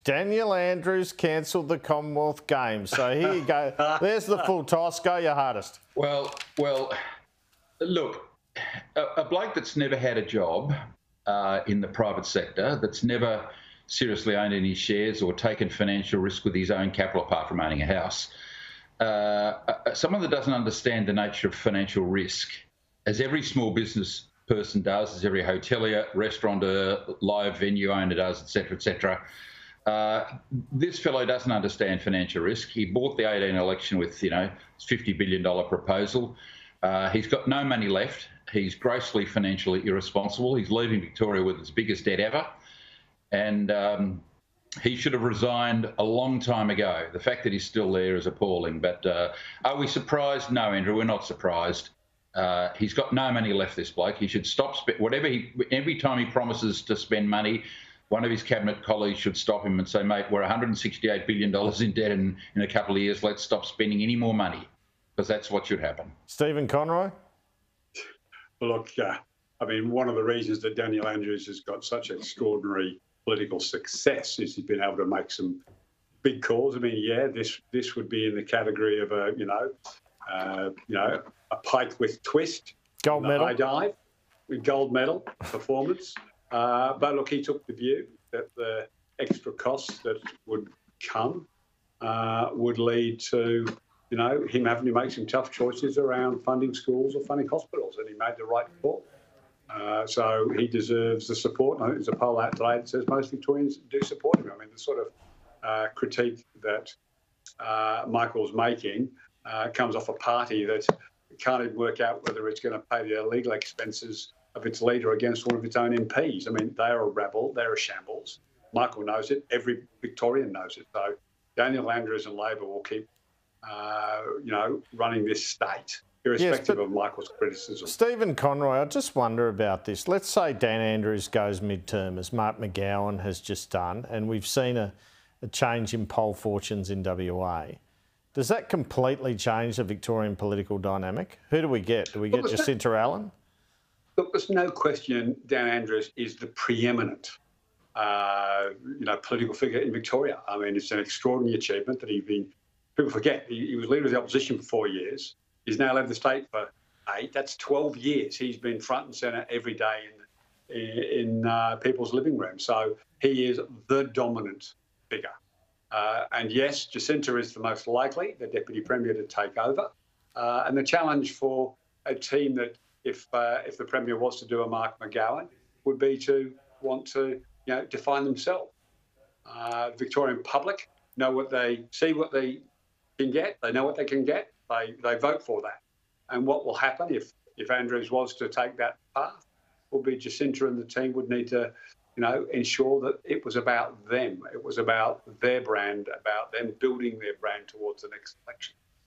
Daniel Andrews cancelled the Commonwealth Games. So here you go. There's the full toss. Go your hardest. Well, look, a bloke that's never had a job in the private sector, that's never seriously owned any shares or taken financial risk with his own capital apart from owning a house, someone that doesn't understand the nature of financial risk, as every small business person does, as every hotelier, restaurateur, live venue owner does, et cetera, this fellow doesn't understand financial risk. He bought the 2018 election with, $50 billion proposal. He's got no money left. He's grossly financially irresponsible. He's leaving Victoria with its biggest debt ever. And he should have resigned a long time ago. The fact that he's still there is appalling. But are we surprised? No, Andrew, we're not surprised. He's got no money left, this bloke. He should stop every time he promises to spend money, one of his cabinet colleagues should stop him and say, mate, we're $168 billion in debt in a couple of years. Let's stop spending any more money, because that's what should happen. Stephen Conroy? Look, one of the reasons that Daniel Andrews has got such extraordinary political success is he's been able to make some big calls. This would be in the category of a pike with twist, gold medal, high dive, with gold medal performance. But look, he took the view that the extra costs that would come would lead to, him having to make some tough choices around funding schools or funding hospitals, and he made the right call. So he deserves the support. I think there's a poll out today that says most Victorians do support him. The sort of critique that Michael's making comes off a party that can't even work out whether it's going to pay the legal expenses of its leader against one of its own MPs. They're a rebel. They're a shambles. Michael knows it. Every Victorian knows it. So Daniel Andrews and Labor will keep, running this state, irrespective of Michael's criticism. Stephen Conroy, I just wonder about this. Let's say Dan Andrews goes mid-term, as Mark McGowan has just done, and we've seen a change in poll fortunes in WA. Does that completely change the Victorian political dynamic? Who do we get? Do we get Jacinta Allen? Look, there's no question Dan Andrews is the preeminent, political figure in Victoria. It's an extraordinary achievement that people forget, he was leader of the opposition for 4 years. He's now led the state for 8. That's 12 years. He's been front and centre every day in people's living rooms. So he is the dominant figure. And yes, Jacinta is the most likely, the Deputy Premier, to take over. And the challenge for a team that, if the Premier was to do a Mark McGowan, would be to want to, define themselves. Victorian public know what they see, what they can get. They know what they can get. They vote for that. And what will happen if Andrews was to take that path will be Jacinta and the team would need to, ensure that it was about them. It was about their brand, about them building their brand towards the next election.